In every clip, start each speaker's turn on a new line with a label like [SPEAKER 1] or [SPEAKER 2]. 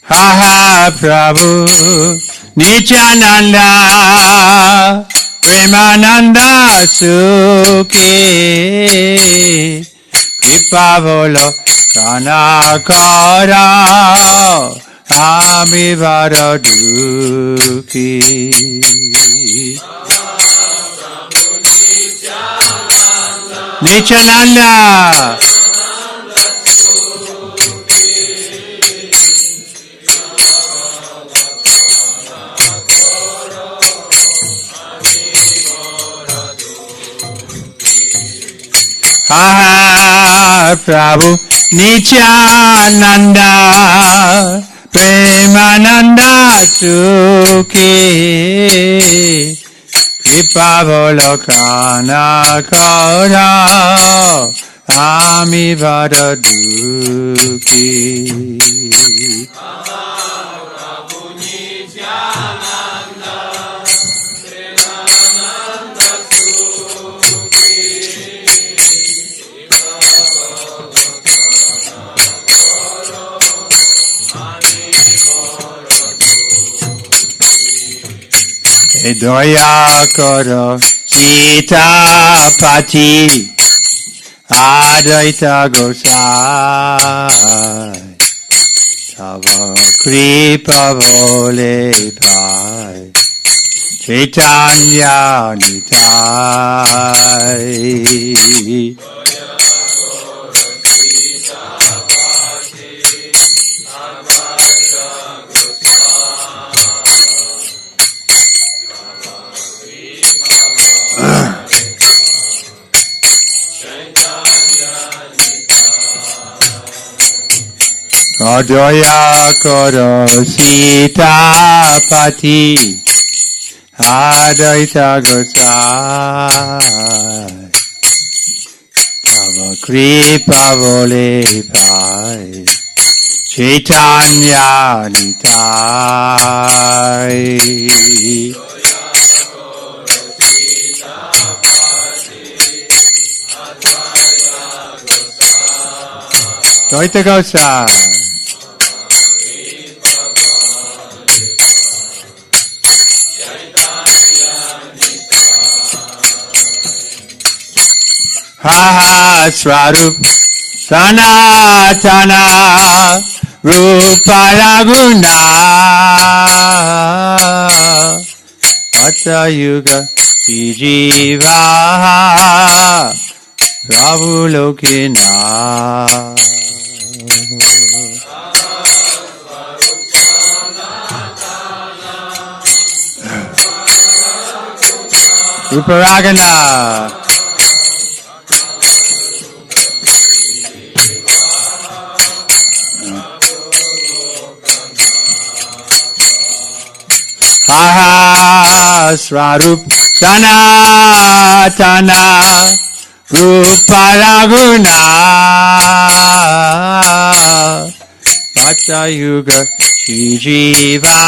[SPEAKER 1] Ha Prabhu Nityananda Premananda Sukhi Kripa Bolo Kanakara Ami Varadukhi Nityananda Ha Prabhu Nityananda Premananda Sukhi Kripa Volokana Kara Ami Vadadukhi Daya Karo Sitapati Advaita Gosai Tava Kripa Vole Pai Chaitanya Nitai Adaya Karo Sitapati Advaita Gosai Tava Kripa Vole Pai Chaitanya Nitai Advaita Gosai Ha Swarup Sanatana Rupa Raguna Vata Yuga Jiva Prabhu Lokina Rupa Raguna Ha Swarup Sanatana Rupa Raguna Vata Yuga Jiva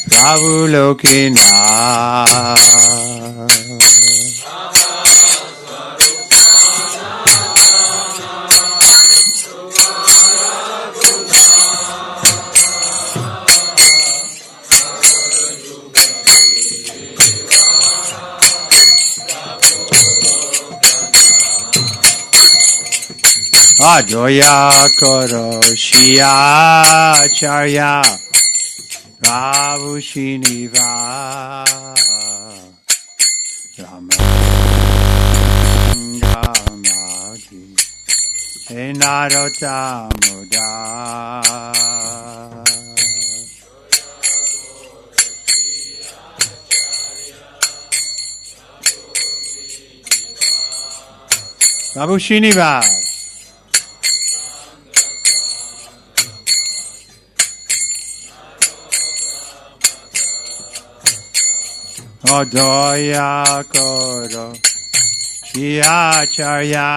[SPEAKER 1] Prabhu Lokina Advaya Karo Shiacharya Prabhu Shiniva Ramangamadi Enarotamuda Prabhu Shiniva Advaya Karo Shiacharya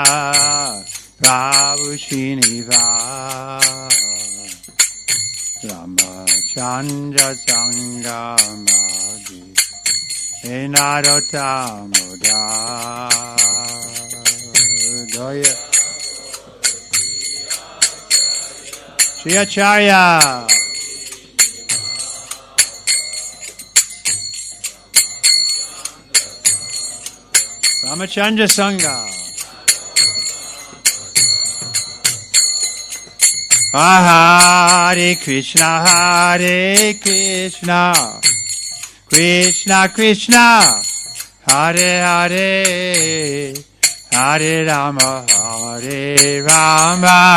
[SPEAKER 1] Prabhu Shiniva Ramachandra Sangamadi Enarotamuda Shri Acharya. Ramachandra Sangha. Hare Krishna, Hare Krishna, Krishna Krishna, Hare Hare, Hare Rama, Hare Rama,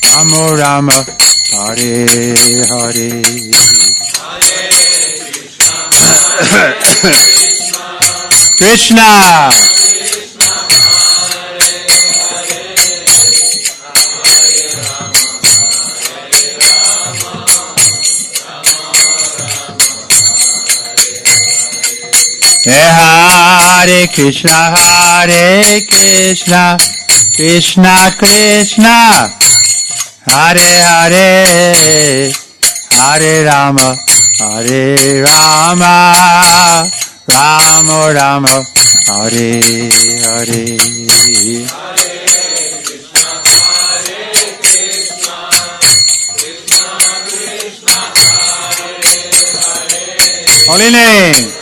[SPEAKER 1] Rama Rama, Hare Hare. Krishna. Hare Krishna, Hare Krishna, Krishna Krishna, Hare Hare, Hare Rama, Hare Rama, Rama Rama, Hare Hare. Holy name.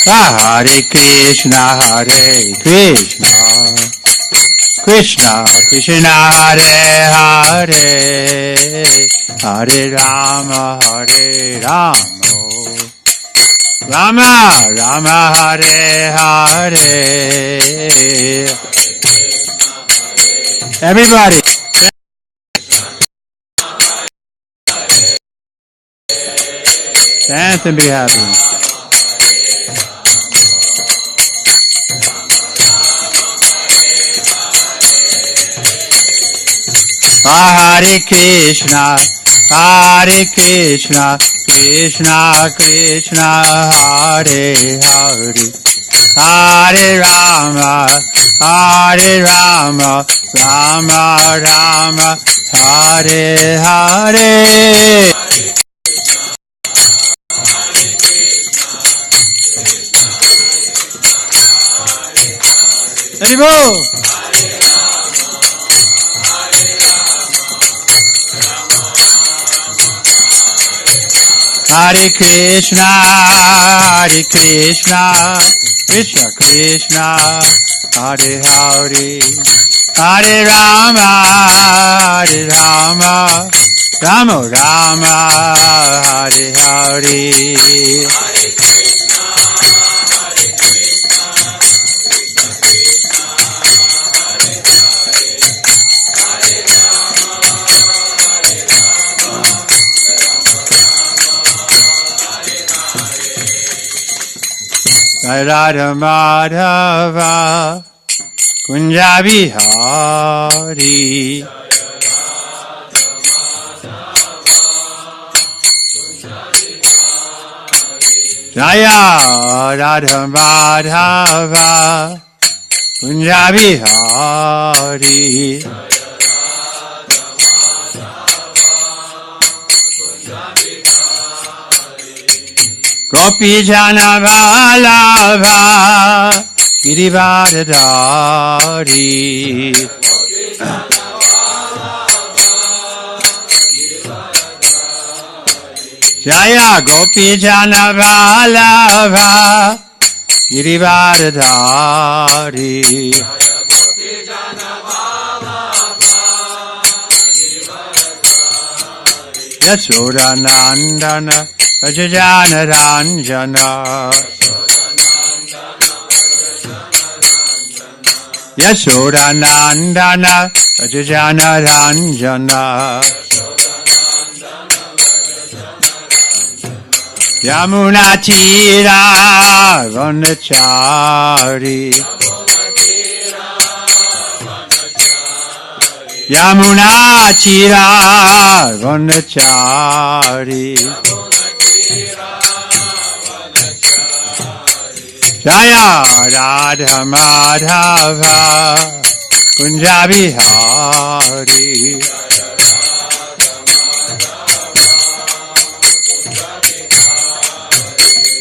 [SPEAKER 1] Hare Krishna, Hare Krishna, Krishna Krishna, Hare Hare, Hare Rama, Hare Rama, Rama Rama, Hare Hare. Everybody. Dance and be happy. Hare Krishna, Hare Krishna, Krishna Krishna, Hare Hare, Hare Rama, Hare Rama, Rama Rama, Hare Hare. Hare Hare Krishna, Hare Krishna, Krishna Krishna, Hare Hare, Hare Rama, Hare Rama, Rama Rama, Hare Hare. Radha Madhava Kunja Bihari Jaya Radha Madhava Kunja Bihari Gopi Jana Vallabha Girivardhari Jaya Gopi Jana Vallabha Girivardhari Yasoda Nandana Ajajana Ranjana Yasoda Nandana Ajajana Ranjana Yamuna Tira Vanachari Yamuna Tira Vanachari Jaya Radha Madhava Kunja Bihari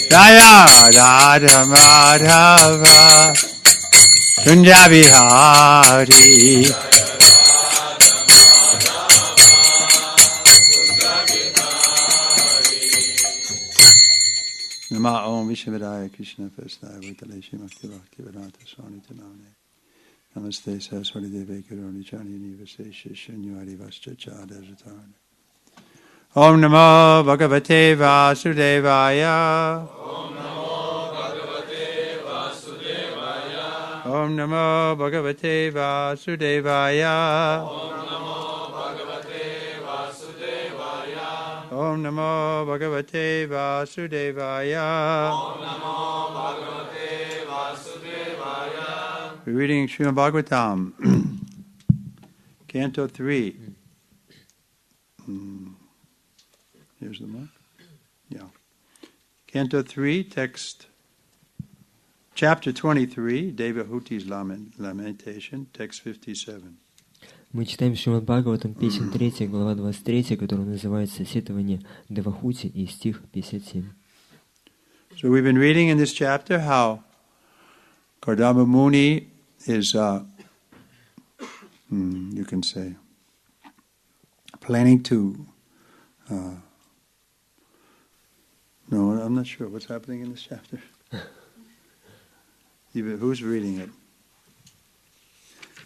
[SPEAKER 1] Jaya Radha Madhava Kunja Bihari. Nama Om Vishnuvedaya Krishna Prasthaya Bhutale Shrimakti Bhakti Vedanta Swami Tanamane Namaste Saraswati Deve Karoni Chani Nivase Shishanyari Vaschacha Dajatarane. Om Namo Bhagavate Vasudevaya. Om Namo Bhagavate Vasudevaya. Om Namo Bhagavate Vasudevaya. We're reading Srimad Bhagavatam, Canto 3. Here's the mark. Yeah. Canto 3, text, chapter 23, Devahuti's Lamentation, text 57.
[SPEAKER 2] Мы читаем Шримад Бхагаватам, песня 3, глава 23, которая называется «Сетование Девахути» и стих 57.
[SPEAKER 1] So we've been reading in this chapter how Kardama Muni is, you can say, planning to, no, I'm not sure what's happening in this chapter. Who's reading it?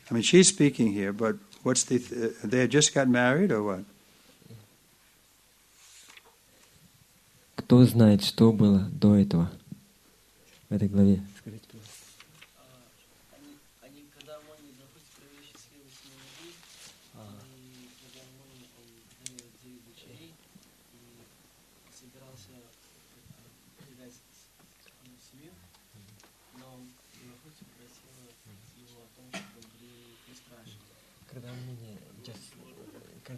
[SPEAKER 1] I mean, she's speaking here, but what's they just got married or what?
[SPEAKER 2] Кто знает, что было до этого в этой главе? Скажите, пожалуйста.
[SPEAKER 3] Они когда Мони захотят провести следующий день, и когда Мони имел 9 дочерей и собирался передать семью, но Девахути попросила его о том, чтобы были спрашивали.
[SPEAKER 2] Когда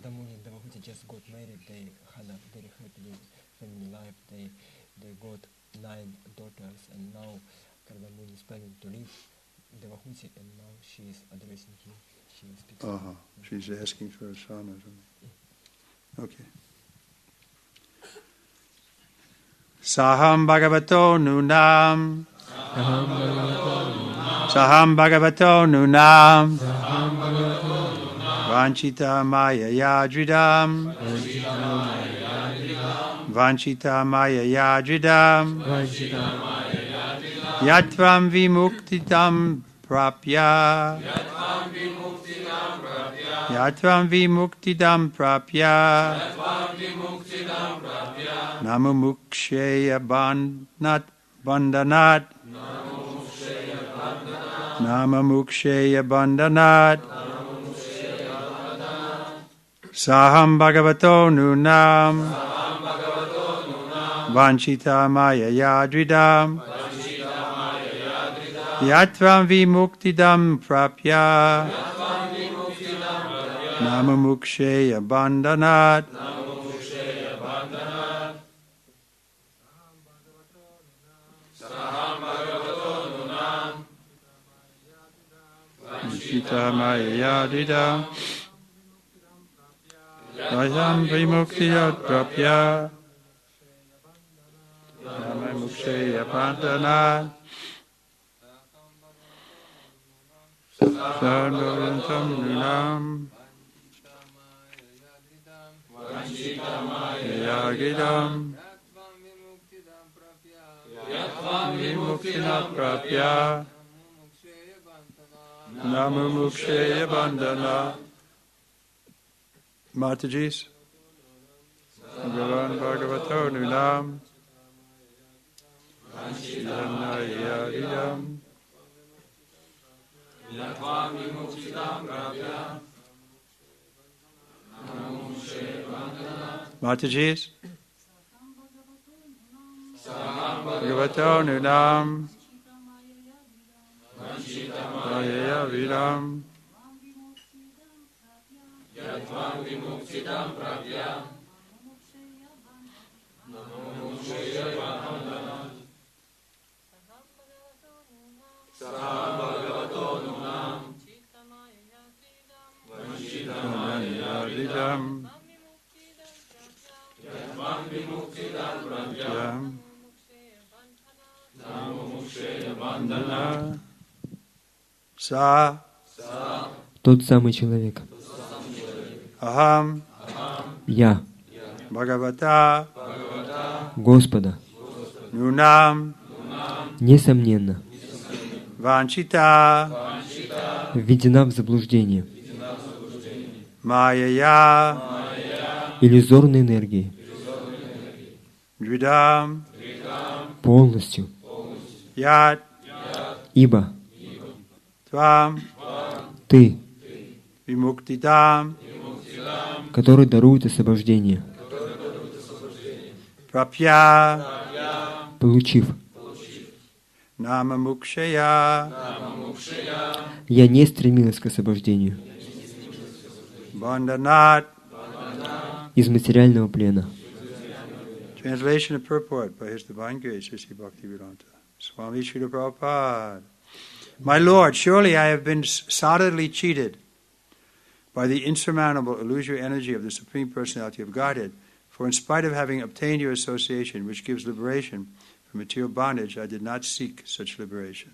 [SPEAKER 2] Муни и Девахути just got married, they had a very happy family life. They got 9 daughters, and now Kardamuni is planning to leave Devahuti, and now she is addressing him. She is speaking.
[SPEAKER 1] She's asking for a son or something. Okay. Saham Bhagavato Nunam. Saham Bhagavato Nunam. Vanchita Maya Yadridam. Vanchita Maya Yadridam. Yatvam Vimuktidam Prapya. Yatvam Vimuktidam Prapya. Namuksheya Bandhanat. Namamuksheya Bandhanat. Saham Bhagavato Nunam. Vanchita Maya Yadridam. Yatvam Vimuktidam Prapya. Namamuksheya Bandhanat. Vanchita Maya Yadridam. Yatvam Vimuktidam Prapya. Namamuksheya Bandhanat. Sarvavantam Nunam. Yagidam. Yatvam Vimuktidam Prapya. Namamuksheya Bandhanat. Matajis. Bhagavan Bhagavato Nunam. Yagidam. Yatvam Vimuktidam Prapya. Matajis. Bhagavato Nunam. Maya Vidam. Yatvam Vimuktidam Prapya. Namamuksheya Bandhanat. Saham Bhagavato Nunam. Vanchita Maya Vidam. Yatvam Vimuktidam Prapya. Sa.
[SPEAKER 2] Тот самый человек.
[SPEAKER 1] Aham.
[SPEAKER 2] Я.
[SPEAKER 1] Bhagavata.
[SPEAKER 2] Господа.
[SPEAKER 1] Nunam.
[SPEAKER 2] Несомненно.
[SPEAKER 1] Vanchita.
[SPEAKER 2] Введена в заблуждение.
[SPEAKER 1] Mayaya.
[SPEAKER 2] Иллюзорной энергией.
[SPEAKER 1] Dvidam.
[SPEAKER 2] Полностью.
[SPEAKER 1] Yat.
[SPEAKER 2] Ибо
[SPEAKER 1] Tvam.
[SPEAKER 2] Ты,
[SPEAKER 1] Vimuktidam.
[SPEAKER 2] который дарует освобождение,
[SPEAKER 1] Prapya.
[SPEAKER 2] получив,
[SPEAKER 1] Nama Mukshaya.
[SPEAKER 2] я не стремилась к освобождению
[SPEAKER 1] Bandhanat.
[SPEAKER 2] из материального плена.
[SPEAKER 1] Translation and purport by His Divine Grace, Sri Bhaktivedanta Swami Srila Prabhupada. My Lord, surely I have been solidly cheated by the insurmountable illusory energy of the Supreme Personality of Godhead, for in spite of having obtained your association, which gives liberation from material bondage, I did not seek such liberation.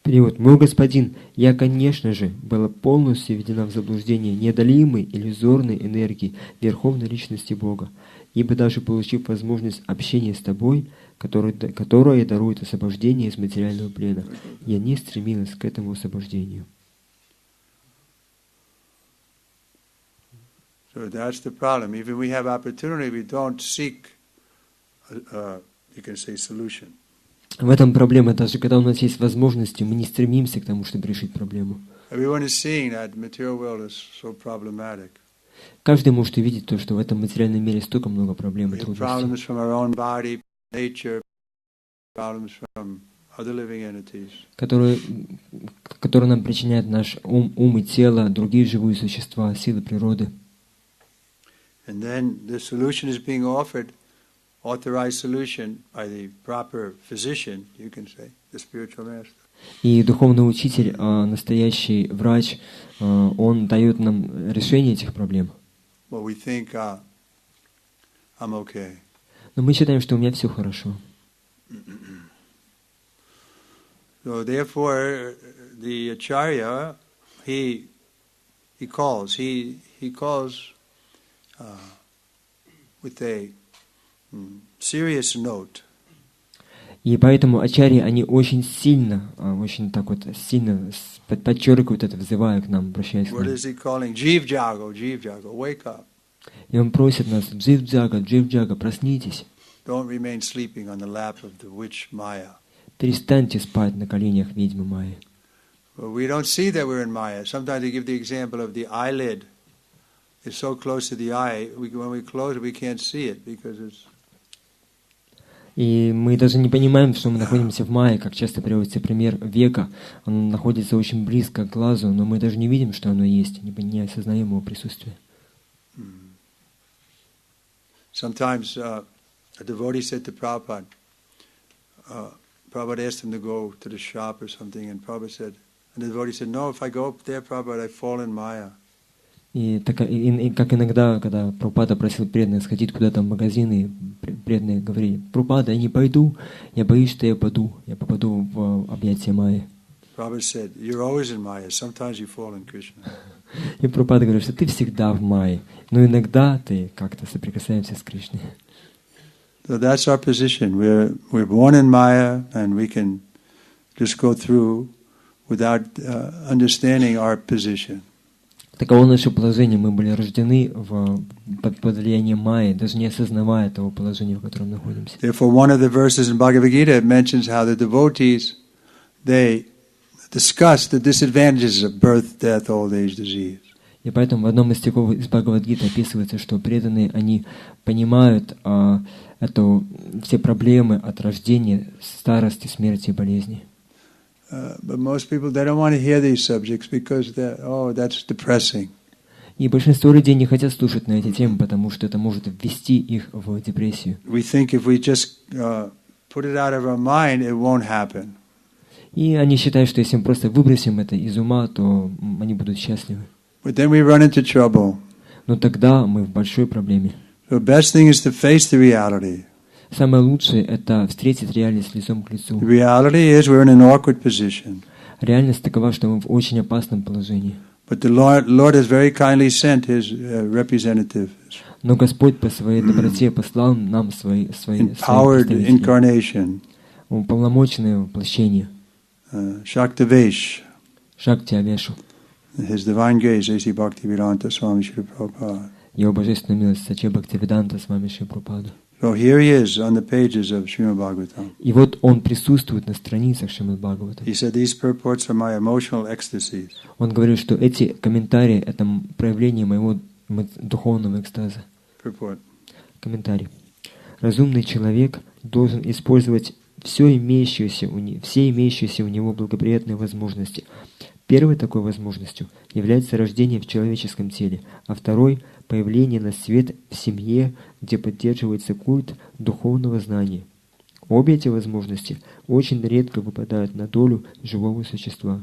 [SPEAKER 2] Перевод. Мой господин, я, конечно же, была полностью введена в заблуждение неодолимой иллюзорной энергии Верховной Личности Бога, ибо даже получив возможность общения с тобой, которая дарует освобождение из материального плена, я не стремилась к этому освобождению.
[SPEAKER 1] So that's the problem. Even we have opportunity, we don't seek, you can say, solution.
[SPEAKER 2] В этом проблема. Даже когда у нас есть возможности, мы не стремимся к тому, чтобы решить проблему.
[SPEAKER 1] Everyone is seeing that the material world is so problematic.
[SPEAKER 2] Каждый может увидеть то, что в этом материальном мире столько много проблем и
[SPEAKER 1] We have
[SPEAKER 2] трудностей,
[SPEAKER 1] problems from our own body, nature, problems from other living entities.
[SPEAKER 2] которые нам причиняют наш ум и тело, другие живые существа, силы природы.
[SPEAKER 1] And then the solution is being offered, authorized solution by the proper physician, you can say, the spiritual master.
[SPEAKER 2] И духовный учитель, настоящий врач, он дает нам решение этих проблем.
[SPEAKER 1] Well, we think, I'm okay.
[SPEAKER 2] Но мы считаем, что у меня все хорошо.
[SPEAKER 1] So therefore, the acharya, he calls with a serious note.
[SPEAKER 2] И поэтому ачарьи, они очень сильно подчеркивают это, взывая к нам, обращаясь к
[SPEAKER 1] What
[SPEAKER 2] нам.
[SPEAKER 1] is he calling? Jeev Jago, wake up.
[SPEAKER 2] И он просит нас: Джив-джага, проснитесь.
[SPEAKER 1] Don't remain sleeping on the lap of the witch Maya.
[SPEAKER 2] Перестаньте спать на коленях ведьмы Майи.
[SPEAKER 1] Well, we don't see that we're in Maya. Sometimes they give the example of the eyelid. It's so close to the eye, when we close it, we can't see it because it's...
[SPEAKER 2] И мы даже не понимаем, что мы находимся в Майе, как часто приводится пример века. Оно находится очень близко к глазу, но мы даже не видим, что оно есть, не осознаем его присутствие.
[SPEAKER 1] Sometimes a devotee said to Prabhupada, Prabhupada asked him to go to the shop or something, and Prabhupada said, and the devotee said, no, if I go up there, Prabhupada, I fall in Maya.
[SPEAKER 2] И как иногда, когда Прабхупада просил преданных сходить куда-то в магазин, и преданные говорили: Прабхупада, я не пойду, я боюсь, что я попаду в объятия Майи.
[SPEAKER 1] Prabhupada said, you're always in Maya, sometimes you fall in Krishna.
[SPEAKER 2] И Прабхупада говорит, что ты всегда в Майе, но иногда ты как-то соприкасаешься с Кришной.
[SPEAKER 1] So that's our position. We're born in Maya, and we can just go through without understanding our position.
[SPEAKER 2] Таково наше положение. Мы были рождены под влиянием Майи, даже не осознавая того положения, в котором находимся.
[SPEAKER 1] Therefore, one of the verses in Bhagavad Gita mentions how the devotees, they discuss the disadvantages of birth, death, old age, disease.
[SPEAKER 2] И поэтому в одном из стихов из Бхагават-гиты описывается, что преданные, они понимают все проблемы от рождения, старости, смерти и болезни.
[SPEAKER 1] But most people, they don't want to hear these subjects because that's depressing.
[SPEAKER 2] И большинство людей не хотят слушать на эти темы, потому что это может ввести их в депрессию.
[SPEAKER 1] We think if we just put it out of our mind, it won't happen.
[SPEAKER 2] И они считают, что если мы просто выбросим это из ума, то они будут счастливы.
[SPEAKER 1] But then we run into trouble.
[SPEAKER 2] Но тогда мы в большой проблеме.
[SPEAKER 1] The best thing is to face the reality.
[SPEAKER 2] Самое лучшее — это встретить реальность лицом к лицу.
[SPEAKER 1] The reality is we're in an awkward position.
[SPEAKER 2] Реальность такова, что мы в очень опасном положении.
[SPEAKER 1] But the Lord has very kindly sent His representatives.
[SPEAKER 2] Но Господь по своей доброте послал нам свои
[SPEAKER 1] Empowered
[SPEAKER 2] представители.
[SPEAKER 1] incarnation.
[SPEAKER 2] Уполномоченное воплощение.
[SPEAKER 1] Shaktavesh.
[SPEAKER 2] Шакти Авешу.
[SPEAKER 1] His divine grace, A.C. Bhaktivedanta Swami Srila Prabhupada.
[SPEAKER 2] Его божественная милость, Саче Бхактивиданта Свами Шри Прабхупада.
[SPEAKER 1] So here he is on the pages of Shrimad Bhagavatam.
[SPEAKER 2] И вот он присутствует на страницах Шримад Бхагаватам.
[SPEAKER 1] He said, these purports are my emotional ecstasies.
[SPEAKER 2] Он говорил, что эти комментарии — это проявление моего духовного экстаза.
[SPEAKER 1] Purport.
[SPEAKER 2] Комментарий. Разумный человек должен использовать все имеющиеся у него благоприятные возможности. Первой такой возможностью является рождение в человеческом теле, а второй — появление на свет в семье, где поддерживается культ духовного знания. Обе эти возможности очень редко выпадают на долю живого существа.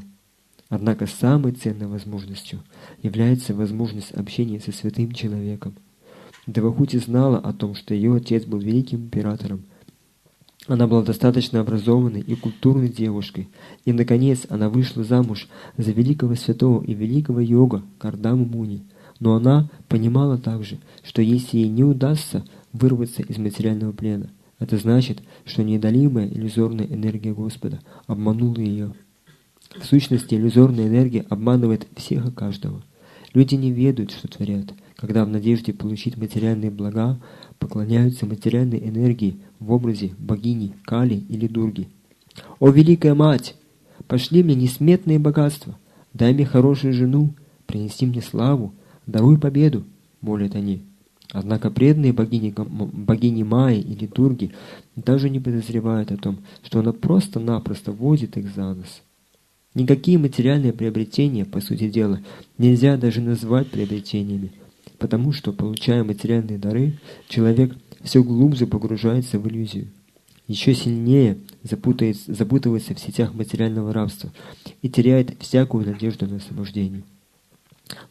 [SPEAKER 2] Однако самой ценной возможностью является возможность общения со святым человеком. Девахути знала о том, что ее отец был великим императором. Она была достаточно образованной и культурной девушкой, и, наконец, она вышла замуж за великого святого и великого йога Кардаму Муни. Но она понимала также, что если ей не удастся вырваться из материального плена, это значит, что неодолимая иллюзорная энергия Господа обманула ее. В сущности, иллюзорная энергия обманывает всех и каждого. Люди не ведают, что творят, когда в надежде получить материальные блага поклоняются материальной энергии в образе богини Кали или Дурги. «О, Великая Мать! Пошли мне несметные богатства, дай мне хорошую жену, принеси мне славу, даруй победу», — молят они. Однако преданные богини Майи или Дурги даже не подозревают о том, что она просто-напросто водит их за нос. Никакие материальные приобретения, по сути дела, нельзя даже назвать приобретениями, потому что, получая материальные дары, человек все глубже погружается в иллюзию, еще сильнее запутывается в сетях материального рабства и теряет всякую надежду на освобождение.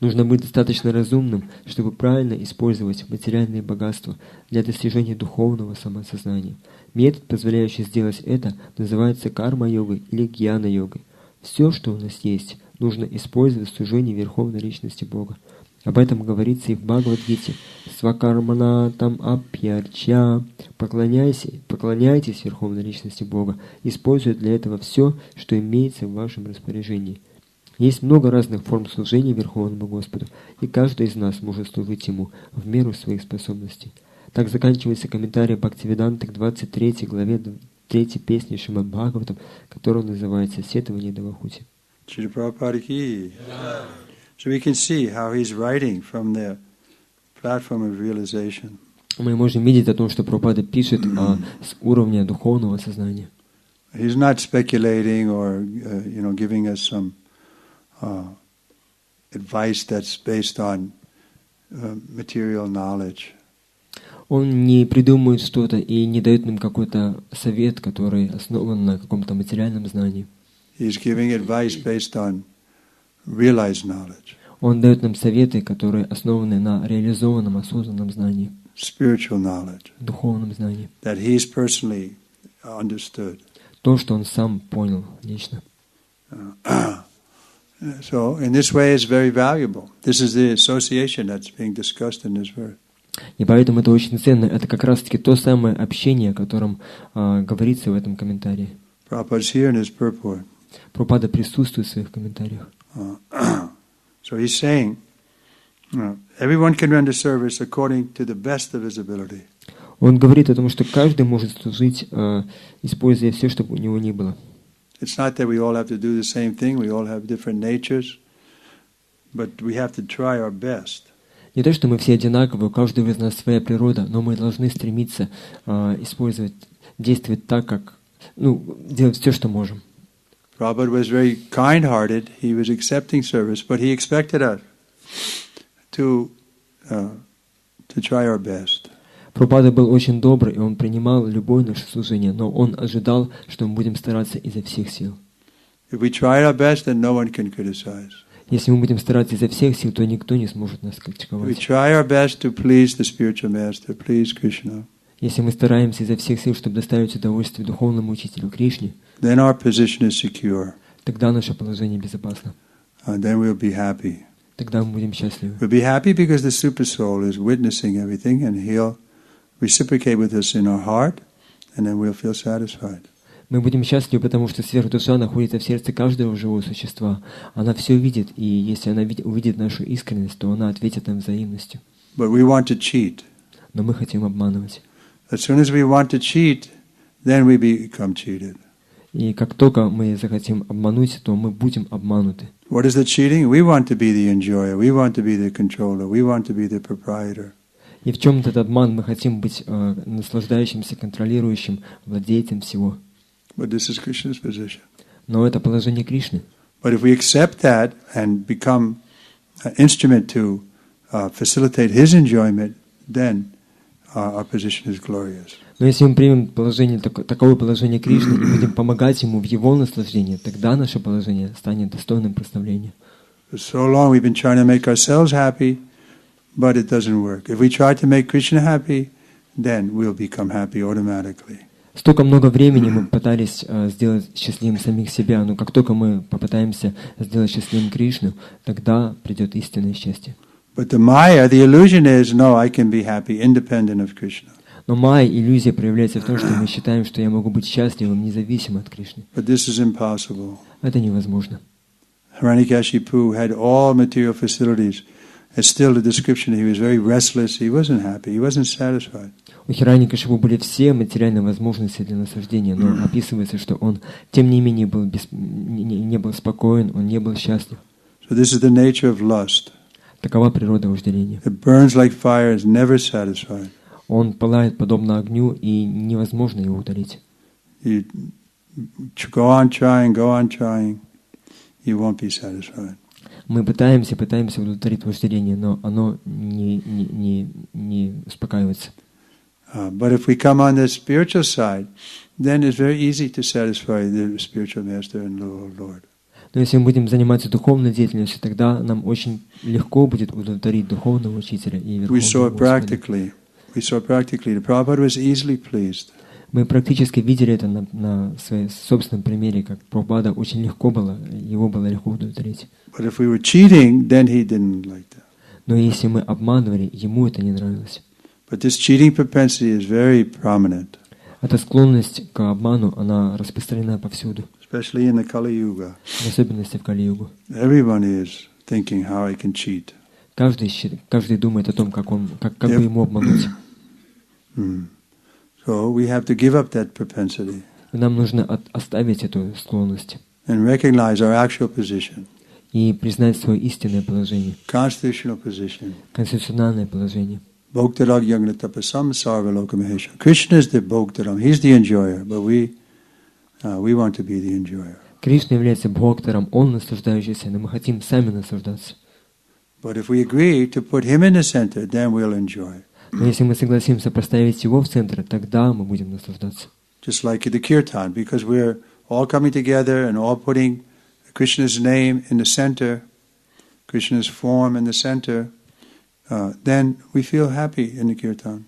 [SPEAKER 2] Нужно быть достаточно разумным, чтобы правильно использовать материальные богатства для достижения духовного самосознания. Метод, позволяющий сделать это, называется карма-йогой или гьяна-йогой. Все, что у нас есть, нужно использовать в служении Верховной Личности Бога. Об этом говорится и в Бхагавад-гите. «Свакармана там апьярча». Поклоняйтесь Верховной Личности Бога, используя для этого все, что имеется в вашем распоряжении. Есть много разных форм служения Верховному Господу, и каждый из нас может служить Ему в меру своих способностей. Так заканчивается комментарий Бхактивиданты к 23 главе 3 песни Шримад Бхагаватам, которая называется «Сетование Девахути».
[SPEAKER 1] So we can see how he's writing from the platform of realization.
[SPEAKER 2] Мы можем видеть о том, что Прабхупада пишет с уровня духовного сознания.
[SPEAKER 1] He's not speculating or giving us some advice that's based on material knowledge.
[SPEAKER 2] Он не придумывает что-то и не дает нам какой-то совет, который основан на каком-то материальном знании.
[SPEAKER 1] He's giving advice based on realized knowledge.
[SPEAKER 2] Он дает нам советы, которые основаны на реализованном, осознанном знании.
[SPEAKER 1] Spiritual knowledge.
[SPEAKER 2] Духовном знании.
[SPEAKER 1] That he's personally understood.
[SPEAKER 2] То, что он сам понял лично.
[SPEAKER 1] So in this way it's very valuable. This is the association that's being discussed in this verse.
[SPEAKER 2] И поэтому это очень ценно. Это как раз-таки то самое общение, о котором говорится в этом комментарии.
[SPEAKER 1] Prabhupada's here in his purport.
[SPEAKER 2] Прабхупада присутствует в своих комментариях.
[SPEAKER 1] So he's saying, everyone can render service according to the best of his ability.
[SPEAKER 2] Он говорит о том, что каждый может служить, используя все, что у него ни было.
[SPEAKER 1] It's not that we all have to do the same thing. We all have different natures, but we have to try our best.
[SPEAKER 2] Не то, что мы все одинаковы, у каждого из нас своя природа, но мы должны стремиться использовать, действовать так, как, делать все, что можем.
[SPEAKER 1] Prabhupada was very kind-hearted. He was accepting service, but he expected us to try our best.
[SPEAKER 2] Прабхупада был очень добрый, и он принимал любое наше служение, но он ожидал, что мы будем стараться изо всех сил.
[SPEAKER 1] If we try our best, then no one can criticize.
[SPEAKER 2] Если мы будем стараться изо всех сил, то никто не сможет нас
[SPEAKER 1] We
[SPEAKER 2] критиковать.
[SPEAKER 1] try our best to please the spiritual master, please Krishna.
[SPEAKER 2] Если мы стараемся изо всех сил, чтобы доставить удовольствие духовному учителю Кришне,
[SPEAKER 1] then our position is secure.
[SPEAKER 2] тогда наше положение безопасно.
[SPEAKER 1] Then we'll be happy.
[SPEAKER 2] Тогда мы будем счастливы.
[SPEAKER 1] We'll be happy because the Super Soul is witnessing everything, and he'll reciprocate with us in our heart, and then we'll feel satisfied.
[SPEAKER 2] Мы будем счастливы, потому что сверхдуша находится в сердце каждого живого существа. Она все видит, и если она увидит нашу искренность, то она ответит нам взаимностью.
[SPEAKER 1] But we want to cheat.
[SPEAKER 2] Но мы хотим обманывать.
[SPEAKER 1] As soon as we want to cheat, then we become cheated.
[SPEAKER 2] И как только мы захотим обмануть, то мы будем обмануты.
[SPEAKER 1] What is the cheating? We want to be the enjoyer. We want to be the controller. We want to be the proprietor.
[SPEAKER 2] И в чем этот обман? Мы хотим быть наслаждающимся, контролирующим, владельцем всего.
[SPEAKER 1] But this is Krishna's position.
[SPEAKER 2] Но это положение Кришны.
[SPEAKER 1] But if we accept that and become an instrument to facilitate his enjoyment, then our position is glorious.
[SPEAKER 2] Но если мы примем таковое положение Кришны и будем помогать ему в его наслаждении, тогда наше положение станет достойным прославления.
[SPEAKER 1] For so long we've been trying to make ourselves happy, but it doesn't work. If we try to make Krishna happy, then we'll become happy automatically.
[SPEAKER 2] Столько много времени мы пытались сделать счастливым самих себя, но как только мы попытаемся сделать счастливым Кришну, тогда придет истинное счастье.
[SPEAKER 1] But the Maya, the illusion is, no, I can be happy independent of Krishna.
[SPEAKER 2] Но майя, иллюзия проявляется в том, что мы считаем, что я могу быть счастливым независимо от Кришны.
[SPEAKER 1] But this is impossible.
[SPEAKER 2] Это невозможно.
[SPEAKER 1] Hiranyakashipu had all material facilities. It's still a description. He was very restless. He wasn't happy. He wasn't satisfied.
[SPEAKER 2] У Хираньякашипу были все материальные возможности для наслаждения, но описывается, что он, тем не менее, не был спокоен, он не был счастлив.
[SPEAKER 1] So this is the nature of lust.
[SPEAKER 2] Такова природа вожделения.
[SPEAKER 1] It burns like fire, is never satisfied.
[SPEAKER 2] Он пылает подобно огню, и невозможно его удалить.
[SPEAKER 1] You go on trying, you won't be satisfied.
[SPEAKER 2] Мы пытаемся удовлетворить вожделение, но оно не успокаивается.
[SPEAKER 1] But if we come on the spiritual side, then it's very easy to satisfy the spiritual master and Lord.
[SPEAKER 2] Но если мы будем заниматься духовной деятельностью, тогда нам очень легко будет удовлетворить духовного учителя и верховного Господа.
[SPEAKER 1] We saw practically, the Prabhupada was easily pleased.
[SPEAKER 2] Мы практически видели это на своем собственном примере, как Прабхупада очень легко было, его было легко удовлетворить.
[SPEAKER 1] But if we were cheating, then he didn't like that.
[SPEAKER 2] Но если мы обманывали, ему это не нравилось.
[SPEAKER 1] But this cheating propensity is very prominent.
[SPEAKER 2] Эта склонность к обману, она распространена повсюду.
[SPEAKER 1] Especially in the Kali Yuga.
[SPEAKER 2] В особенности в Кали-югу.
[SPEAKER 1] Everyone is thinking how I can cheat.
[SPEAKER 2] Каждый думает о том, как бы ему обмануть.
[SPEAKER 1] So we have to give up that propensity.
[SPEAKER 2] И нам нужно оставить эту склонность.
[SPEAKER 1] And recognize our actual position.
[SPEAKER 2] И признать свое истинное положение.
[SPEAKER 1] Constitutional position.
[SPEAKER 2] Конституциональное положение.
[SPEAKER 1] Bhoktaram yagnatapasam sarvalokam. Krishna is the Bhoktaram. He's the enjoyer, but we want to be the enjoyer.
[SPEAKER 2] Кришна является Бхоктаром, он наслаждающийся, но мы хотим сами наслаждаться.
[SPEAKER 1] But if we agree to put him in the center, then we'll enjoy.
[SPEAKER 2] Но если мы согласимся поставить его в центр, тогда мы будем наслаждаться.
[SPEAKER 1] Just like the kirtan, because we're all coming together and all putting Krishna's name in the center, Krishna's form in the center, then we feel happy in the kirtan.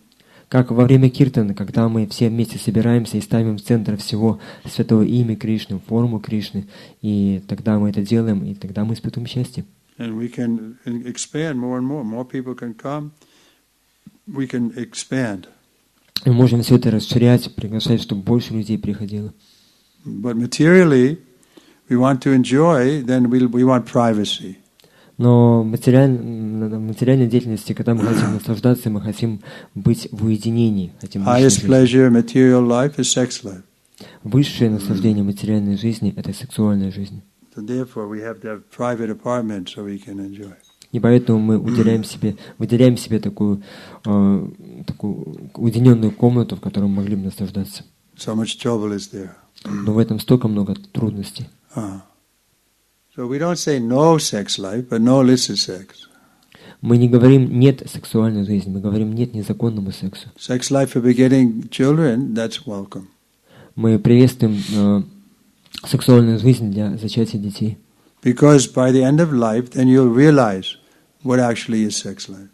[SPEAKER 2] Как во время киртана, когда мы все вместе собираемся и ставим в центр всего святое имя Кришны, форму Кришны, и тогда мы это делаем, и тогда мы испытываем счастье.
[SPEAKER 1] And we can expand more and more. More people can come. We can expand.
[SPEAKER 2] Мы можем все это расширять, приглашать, чтобы больше людей приходило.
[SPEAKER 1] But materially, we want to enjoy, then we want privacy.
[SPEAKER 2] Но в материальной деятельности, когда мы хотим наслаждаться, мы хотим быть в уединении.
[SPEAKER 1] Highest pleasure, material life is sex life.
[SPEAKER 2] Высшее наслаждение материальной жизни – это сексуальная жизнь.
[SPEAKER 1] So therefore, we have to have private apartments so we can enjoy.
[SPEAKER 2] И поэтому мы выделяем себе такую уединенную комнату, в которой мы могли бы наслаждаться.
[SPEAKER 1] So much trouble is there.
[SPEAKER 2] Но в этом столько много трудностей.
[SPEAKER 1] So we don't say no sex life, but no illicit sex.
[SPEAKER 2] Мы не говорим «нет сексуальной жизни», мы говорим «нет незаконному сексу».
[SPEAKER 1] Sex life for begetting children, that's welcome.
[SPEAKER 2] Мы приветствуем сексуальную жизнь для зачатия детей.
[SPEAKER 1] Because by the end of life, then you'll realize what actually is sex life.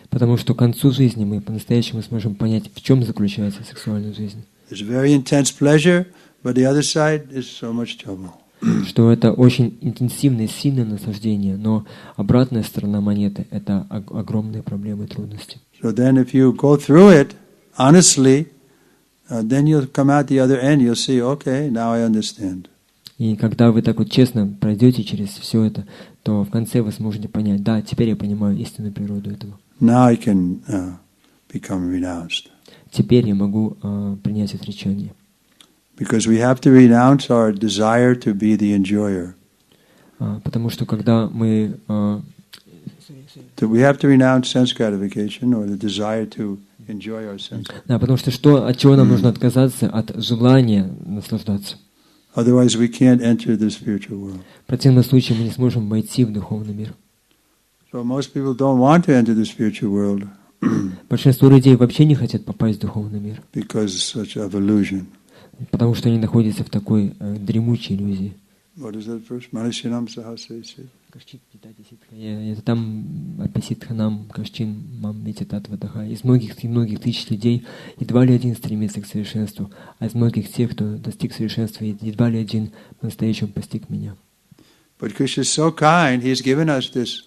[SPEAKER 2] Потому что к концу жизни мы по-настоящему сможем понять, в чем заключается сексуальная жизнь.
[SPEAKER 1] There's very intense pleasure, but the other side is so much trouble.
[SPEAKER 2] Что это очень интенсивное, сильное наслаждение, но обратная сторона монеты — это огромные проблемы и трудности.
[SPEAKER 1] So then if you go through it honestly, then you'll come out the other end, you'll see, okay, now I understand.
[SPEAKER 2] И когда вы так вот честно пройдете через все это, то в конце вы сможете понять, да, теперь я понимаю истинную природу этого.
[SPEAKER 1] Now I can become renounced.
[SPEAKER 2] Теперь я могу принять отречение.
[SPEAKER 1] Because we have to renounce our desire to be the enjoyer.
[SPEAKER 2] Потому что когда мы...
[SPEAKER 1] We have to renounce sense gratification or the desire to enjoy our senses.
[SPEAKER 2] Да, потому что от чего нам нужно отказаться? От желания наслаждаться.
[SPEAKER 1] Otherwise we can't enter the spiritual world.
[SPEAKER 2] В противном случае мы не сможем войти в духовный мир.
[SPEAKER 1] So most people don't want to enter the spiritual world.
[SPEAKER 2] Большинство людей вообще не хотят попасть в духовный мир.
[SPEAKER 1] Because it's such of illusion.
[SPEAKER 2] Потому что они находятся в такой дремучей иллюзии.
[SPEAKER 1] What is that verse? Manasyanam sahasresi.
[SPEAKER 2] Это там аписитханам кашчин мам метитатвадаха. Из многих тысяч людей едва ли один стремится к совершенству, а из многих тех, кто достиг совершенства, едва ли один по-настоящему постиг меня.
[SPEAKER 1] But Krishna is so kind, he has given us this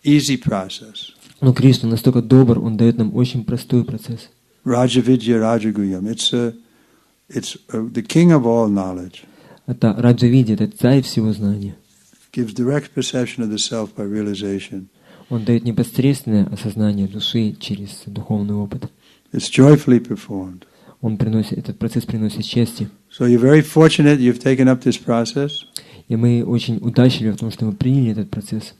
[SPEAKER 1] easy process.
[SPEAKER 2] Но Кришна настолько добр, он дает нам очень простой процесс.
[SPEAKER 1] Rajavidya Rajaguyam. It's the king of all knowledge.
[SPEAKER 2] Это Раджавидья, это царь всего знания.
[SPEAKER 1] Gives direct perception of the self by realization.
[SPEAKER 2] Он дает непосредственное осознание души через духовный опыт.
[SPEAKER 1] It's joyfully performed.
[SPEAKER 2] Этот процесс приносит счастье.
[SPEAKER 1] So you're very fortunate you've taken up this process.
[SPEAKER 2] И мы очень удачливы в том, что мы приняли этот процесс.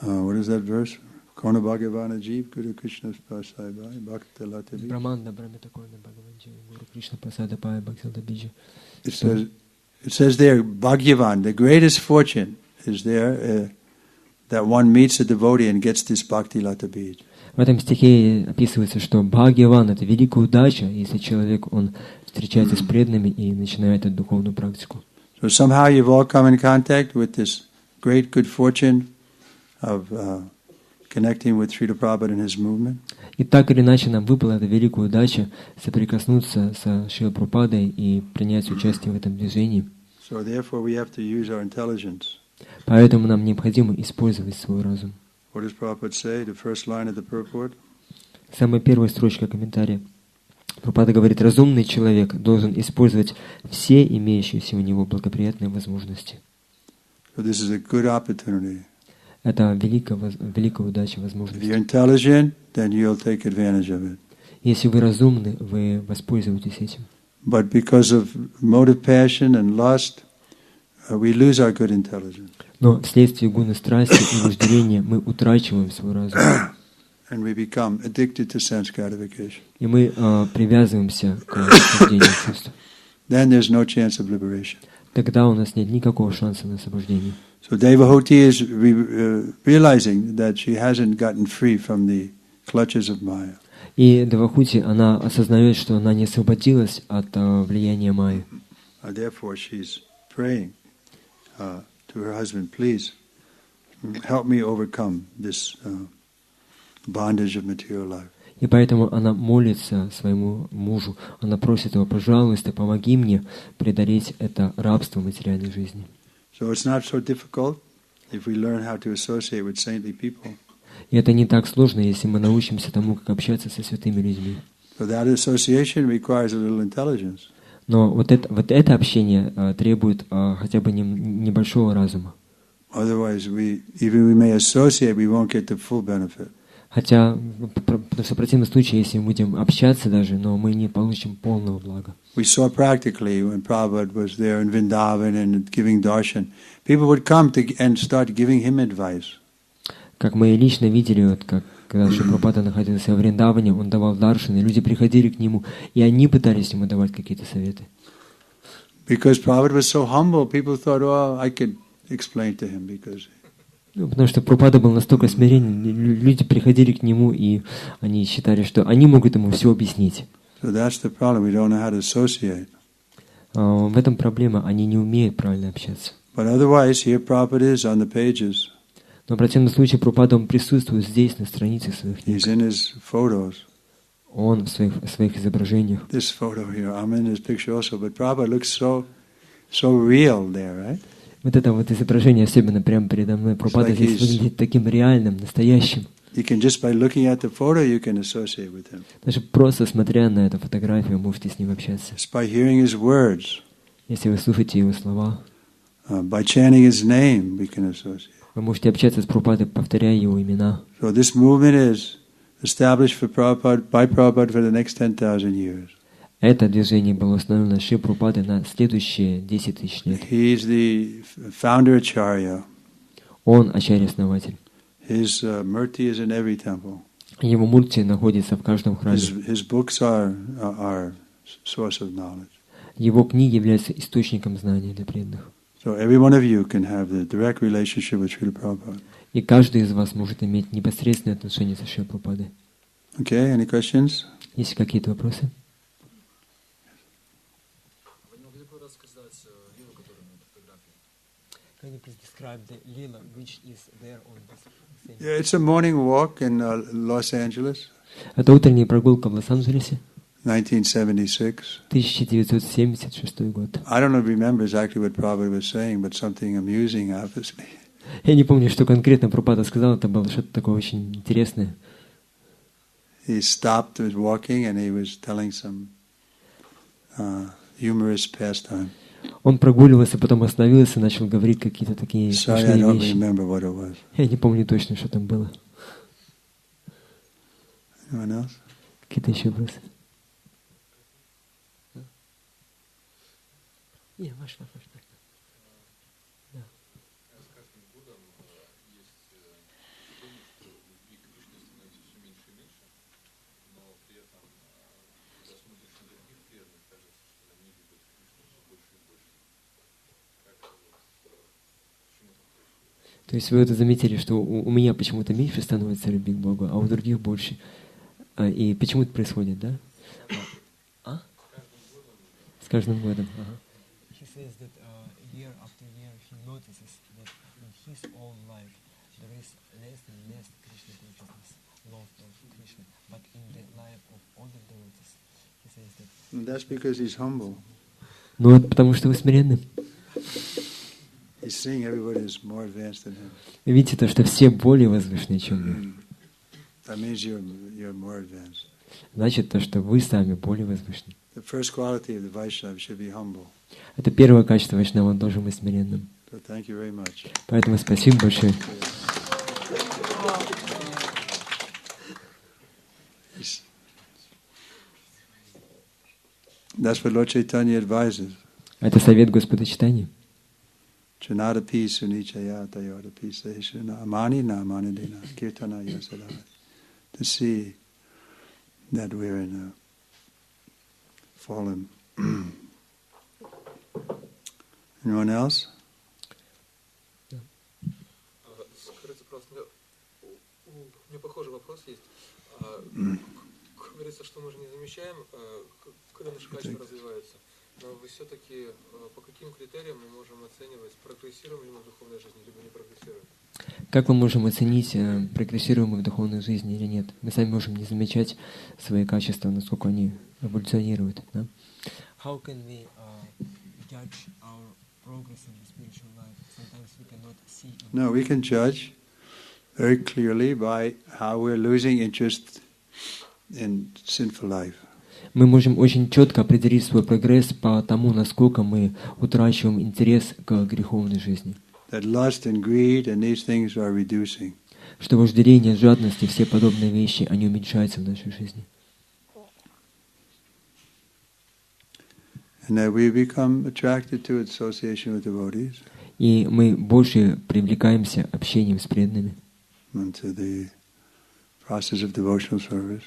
[SPEAKER 1] What is that verse? Kona Bhagavana Jeev Guru Krishna Prasaibai Bhakta Latavi.
[SPEAKER 2] Браманда Брамитакона Бхагаванджи Гуру Кришна Прасадапая Бхакта Биджи.
[SPEAKER 1] It says there, Bhagavan, the greatest fortune is there that one meets a devotee and gets this Bhakti Lata Bij.
[SPEAKER 2] В этом стихе описывается, что Бхагаван — это великая удача, если человек, он встречается с преданными и начинает эту духовную практику.
[SPEAKER 1] So somehow you've all come in contact with this great good fortune of connecting with Srila Prabhupada and his movement.
[SPEAKER 2] И так или иначе нам выпала эта великая удача соприкоснуться со Шрила Прабхупадой и принять участие в этом движении.
[SPEAKER 1] So therefore we have to use our intelligence.
[SPEAKER 2] Поэтому нам необходимо использовать свой разум.
[SPEAKER 1] What does Prabhupada say? The first line of the purport?
[SPEAKER 2] Самая первая строчка комментария. Прабхупада говорит, разумный человек должен использовать все имеющиеся у него благоприятные возможности.
[SPEAKER 1] So this is a good opportunity.
[SPEAKER 2] Это великая удача, возможность.
[SPEAKER 1] If you're intelligent, then you'll take advantage of it.
[SPEAKER 2] Если вы разумны, вы воспользуетесь этим.
[SPEAKER 1] But because of motive passion and lust, we lose our good intelligence.
[SPEAKER 2] Но вследствие гуны страсти и вожделения мы утрачиваем свой разум.
[SPEAKER 1] And we become addicted to sense gratification.
[SPEAKER 2] И мы привязываемся к наслаждению чувств.
[SPEAKER 1] Then there's no chance of liberation.
[SPEAKER 2] Тогда у нас нет никакого шанса на освобождение.
[SPEAKER 1] So Devahuti is realizing that she hasn't gotten free from the clutches of Maya.
[SPEAKER 2] И Девахути, она осознает, что она не освободилась от влияния Майи.
[SPEAKER 1] Therefore she's praying to her husband, please help me overcome this bondage of material life.
[SPEAKER 2] И поэтому она молится своему мужу, она просит его, пожалуйста, помоги мне преодолеть это рабство материальной жизни.
[SPEAKER 1] So it's not so difficult if we learn how to associate with saintly people.
[SPEAKER 2] И это не так сложно, если мы научимся тому, как общаться со святыми людьми.
[SPEAKER 1] So that association requires a little intelligence.
[SPEAKER 2] Но вот это общение требует хотя бы небольшого разума.
[SPEAKER 1] Otherwise, even we may associate, we won't get the full benefit.
[SPEAKER 2] Хотя, потому что в противном случае, если мы будем общаться даже, но мы не получим полного блага.
[SPEAKER 1] We saw practically when Prabhupada was there in Vrindavan and giving darshan, people would come and start giving him advice.
[SPEAKER 2] Как мы лично видели, вот когда Шрила Прабхупада находился в Вриндаване, он давал даршаны, люди приходили к нему, и они пытались ему давать какие-то советы.
[SPEAKER 1] Because Prabhupada was so humble, people thought, oh, I could explain to him because.
[SPEAKER 2] Потому что Прабхупада был настолько смиренен, люди приходили к нему, и они считали, что они могут ему все объяснить.
[SPEAKER 1] So that's the problem. We don't know how to associate.
[SPEAKER 2] В этом проблема, они не умеют правильно общаться.
[SPEAKER 1] But otherwise, here Prabhupada is on the pages.
[SPEAKER 2] Но в противном случае Прабхупада, он присутствует здесь, на странице своих книг.
[SPEAKER 1] He's in his photos.
[SPEAKER 2] Он в своих изображениях.
[SPEAKER 1] This photo here, I'm in his picture also, but Prabhupada looks so real there, right?
[SPEAKER 2] Вот это вот изображение, особенно прямо передо мной, Прабхупада
[SPEAKER 1] like
[SPEAKER 2] здесь выглядит таким реальным, настоящим.
[SPEAKER 1] You can just by looking at the photo, you can associate with him.
[SPEAKER 2] Даже просто смотря на эту фотографию, можете с ним общаться.
[SPEAKER 1] Just by hearing his words,
[SPEAKER 2] Если вы слушаете его слова,
[SPEAKER 1] by chanting his name, we can associate.
[SPEAKER 2] вы можете общаться с Прабхупадой, повторяя его имена.
[SPEAKER 1] So this movement is established for Prabhupada, by Prabhupada for the next 10,000 years.
[SPEAKER 2] Это движение было установлено Шри Прабхупадой на следующие 10 тысяч лет.
[SPEAKER 1] He is the founder acharya.
[SPEAKER 2] Он ачарья-основатель.
[SPEAKER 1] His murti is in every temple.
[SPEAKER 2] Его мурти находится в каждом храме.
[SPEAKER 1] His books are source of knowledge.
[SPEAKER 2] Его книги являются источником знаний для преданных.
[SPEAKER 1] So every one of you can have the direct relationship with Srila Prabhupada.
[SPEAKER 2] И каждый из вас может иметь непосредственное отношение со Шри Прабхупадой.
[SPEAKER 1] Okay, any questions?
[SPEAKER 2] Есть какие-то вопросы?
[SPEAKER 3] Вы не могли бы рассказать лилу, которая на фотографии?
[SPEAKER 2] Can you please describe the lila which is there on this thing?
[SPEAKER 1] Yeah, it's a morning walk in Los Angeles,
[SPEAKER 2] Это утренняя прогулка в Лос-Анджелесе,
[SPEAKER 1] 1976.
[SPEAKER 2] 1976 год.
[SPEAKER 1] I don't remember exactly what Prabhupada was saying, but something amusing, obviously.
[SPEAKER 2] Я не помню, что конкретно Прабхупада сказал, это было что-то такое очень интересное.
[SPEAKER 1] He stopped his walking and he was telling some humorous pastime.
[SPEAKER 2] Он прогуливался, потом остановился и начал говорить какие-то такие
[SPEAKER 1] Sorry, I
[SPEAKER 2] смешные
[SPEAKER 1] don't
[SPEAKER 2] вещи.
[SPEAKER 1] remember what it was.
[SPEAKER 2] Я не помню точно, что там было.
[SPEAKER 1] Anyone else?
[SPEAKER 2] Какие-то еще вопросы? Не, ваш. Да.
[SPEAKER 4] С каждым годом есть ощущение, что любви к Кришне становится все меньше и меньше, но при этом, когда смотришь на других преданных, кажется, что они любят Кришну все больше и больше. Как почему так происходит?
[SPEAKER 2] То есть вы это заметили, что у меня почему-то меньше становится любви к Богу, а у других больше. И почему это происходит, да? С каждым годом. Ага.
[SPEAKER 5] He says that year after year he notices that in his own life there is less and less Krishna consciousness, love of Krishna. But in the life of other devotees, he says that.
[SPEAKER 1] And that's because he's humble.
[SPEAKER 2] Ну, это потому что вы смиренны.
[SPEAKER 1] He's seeing everybody is more advanced than him.
[SPEAKER 2] Видите то, что все более возвышенные, чем вы.
[SPEAKER 1] That means you're more advanced.
[SPEAKER 2] Значит, то, что вы сами более возвышены.
[SPEAKER 1] The first quality of the Vaishnava should be humble.
[SPEAKER 2] Это первое качество Вайшнава, он должен быть смиренным.
[SPEAKER 1] So thank you very much.
[SPEAKER 2] Поэтому спасибо большое.
[SPEAKER 1] That's what Lord Chaitanya advises.
[SPEAKER 2] Это совет Господа Чайтаньи.
[SPEAKER 1] Chanada pi sunichaya tayoda pi seshana amani namani dina kirtana yasada. To see that we're in a fallen. Anyone else?
[SPEAKER 4] Скажите, просто у меня похожий вопрос есть. Говорится, что мы же не замечаем, когда наши качества развиваются. Но вы все-таки по каким критериям мы можем оценивать, прогрессируем ли мы в духовной жизни, либо не прогрессируем?
[SPEAKER 2] Как мы можем оценить, прогрессируем мы в духовной жизни или нет? Мы сами можем не замечать свои качества, насколько они эволюционируют. Да?
[SPEAKER 5] How can we judge our progress in the spiritual life? Sometimes we cannot see it.
[SPEAKER 1] No, we can judge very clearly by how we're losing interest in sinful life.
[SPEAKER 2] Мы можем очень четко определить свой прогресс по тому, насколько мы утрачиваем интерес к греховной жизни.
[SPEAKER 1] That lust and greed and these things are reducing.
[SPEAKER 2] Что вожделение, жадность и все подобные вещи, они уменьшаются в нашей жизни.
[SPEAKER 1] And that we become attracted to association with devotees.
[SPEAKER 2] И мы больше привлекаемся общением с преданными.
[SPEAKER 1] And to the process of devotional service.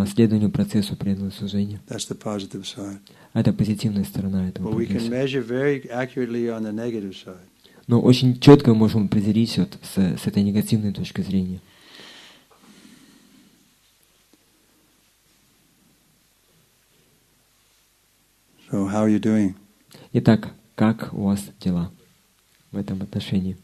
[SPEAKER 2] Следованию процессу преданного служения.
[SPEAKER 1] That's the positive side.
[SPEAKER 2] Это позитивная сторона этого
[SPEAKER 1] But we can
[SPEAKER 2] прогресса.
[SPEAKER 1] measure very accurately on the negative side.
[SPEAKER 2] Но очень четко мы можем определить вот с этой негативной точки зрения.
[SPEAKER 1] So how are you doing?
[SPEAKER 2] Итак, как у вас дела в этом отношении?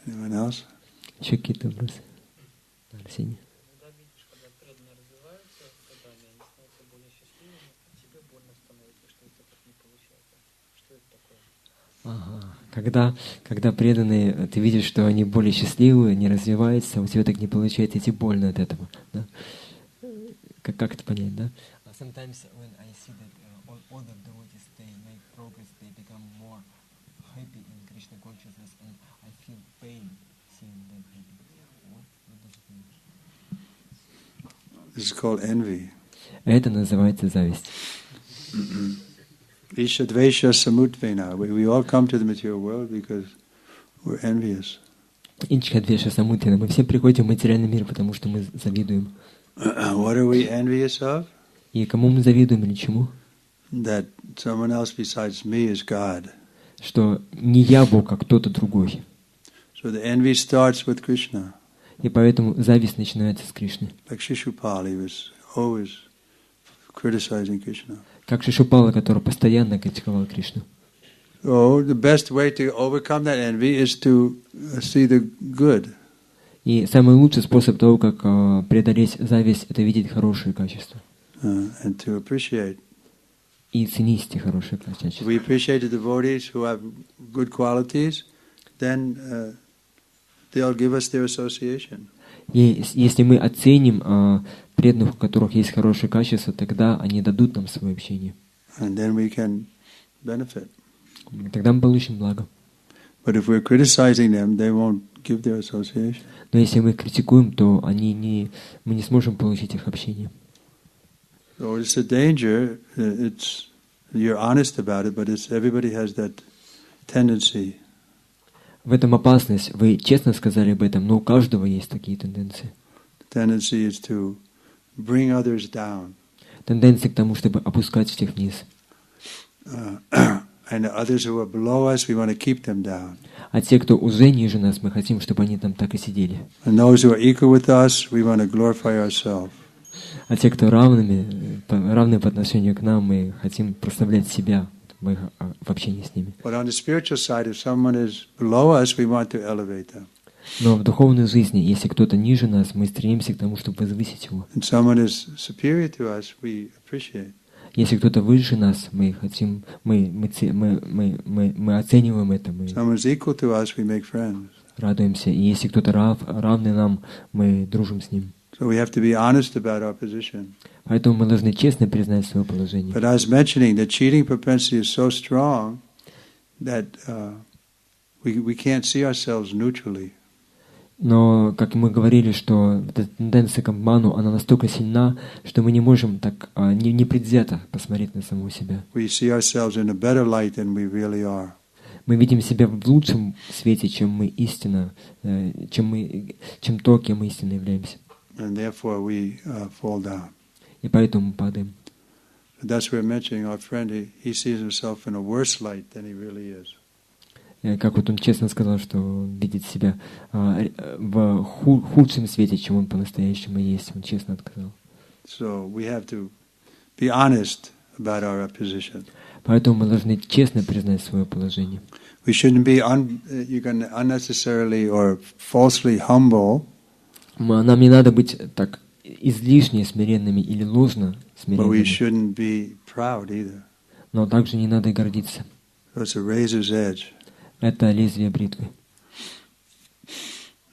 [SPEAKER 1] Anyone else?
[SPEAKER 5] Еще какие-то вопросы? Арсений.
[SPEAKER 3] Иногда видишь, когда преданные развиваются, когда они становятся более счастливыми, а тебе больно становится, что это так не получается. Что это такое?
[SPEAKER 5] Ага. Когда преданные, ты видишь, что они более счастливые, не развиваются, у тебя так не получается, и тебе больно от этого. Да? Как это понять, да? Sometimes when I see that all the devotees, they make progress, they become more happy in Krishna consciousness, and I feel pain seeing them happy. What does it mean?
[SPEAKER 1] This is called envy.
[SPEAKER 5] Это называется зависть.
[SPEAKER 1] Isha dvesha samutvena. We all come to the material world because we're envious.
[SPEAKER 5] Инчха двеша самутина. Мы все приходим в материальный мир, потому что мы завидуем.
[SPEAKER 1] What are we envious of?
[SPEAKER 5] И кому мы завидуем или чему?
[SPEAKER 1] That someone else besides me is God.
[SPEAKER 5] Что не я Бог, а кто-то другой.
[SPEAKER 1] So the envy starts with Krishna.
[SPEAKER 5] И поэтому зависть начинается с Кришны.
[SPEAKER 1] Like Shishupal, he was always criticizing Krishna.
[SPEAKER 5] Как Шишупала, который постоянно критиковал Кришну.
[SPEAKER 1] So the best way to overcome that envy is to see the good.
[SPEAKER 5] И самый лучший способ того, как преодолеть зависть, это видеть хорошие качества.
[SPEAKER 1] And to appreciate.
[SPEAKER 5] И ценить эти хорошие качества.
[SPEAKER 1] If we appreciate the devotees who have good qualities, then they'll give us their association.
[SPEAKER 5] И если мы оценим преданных, у которых есть хорошие качества, тогда они дадут нам свое общение.
[SPEAKER 1] And then we can benefit.
[SPEAKER 5] Тогда мы получим благо.
[SPEAKER 1] But if we're criticizing them, they won't give their association.
[SPEAKER 5] Но если мы их критикуем, то мы не сможем получить их общение.
[SPEAKER 1] So it's a danger. You're honest about it, but everybody has that tendency.
[SPEAKER 5] В этом опасность. Вы честно сказали об этом, но у каждого есть такие тенденции.
[SPEAKER 1] The tendency is to bring others down.
[SPEAKER 5] Тенденция к тому, чтобы опускать всех вниз.
[SPEAKER 1] And the others who are below us, we want to keep them down.
[SPEAKER 5] А те, кто уже ниже нас, мы хотим, чтобы они там так и сидели.
[SPEAKER 1] And those who are equal with us, we want to glorify ourselves.
[SPEAKER 5] А те, кто равны по отношению к нам, мы хотим прославлять себя в общении с ними.
[SPEAKER 1] But on the spiritual side, if someone is below us, we want to elevate them.
[SPEAKER 5] Но в духовной жизни, если кто-то ниже нас, мы стремимся к тому, чтобы возвысить его.
[SPEAKER 1] And someone is superior to us, we appreciate.
[SPEAKER 5] Если кто-то выше нас, мы оцениваем это, мы
[SPEAKER 1] Someone is equal to us, we make friends.
[SPEAKER 5] радуемся. И если кто-то равный нам, мы дружим с ним.
[SPEAKER 1] So we have to be honest about our position.
[SPEAKER 5] Поэтому мы должны честно признать свое положение.
[SPEAKER 1] But I was mentioning the cheating propensity is so strong that we can't see ourselves neutrally.
[SPEAKER 5] Но, как мы говорили, что эта тенденция к обману, она настолько сильна, что мы не можем так непредвзято посмотреть на самого себя.
[SPEAKER 1] We see ourselves in a better light than we really are.
[SPEAKER 5] Мы видим себя в лучшем свете, чем мы истинно, чем то, кем мы истинно являемся.
[SPEAKER 1] And therefore we fall down.
[SPEAKER 5] И поэтому мы падаем.
[SPEAKER 1] That's why we're mentioning our friend. He sees himself in a worse light than he really is.
[SPEAKER 5] Как вот он честно сказал, что он видит себя в худшем свете, чем он по-настоящему есть. Он честно отказал.
[SPEAKER 1] So we have to be honest about our position.
[SPEAKER 5] Поэтому мы должны честно признать свое положение.
[SPEAKER 1] We shouldn't be unnecessarily or falsely humble.
[SPEAKER 5] Нам не надо быть так излишне смиренными или ложно
[SPEAKER 1] But we
[SPEAKER 5] смиренными.
[SPEAKER 1] shouldn't be proud either.
[SPEAKER 5] Но также не надо гордиться.
[SPEAKER 1] So it's a razor's edge.
[SPEAKER 5] Это лезвие бритвы.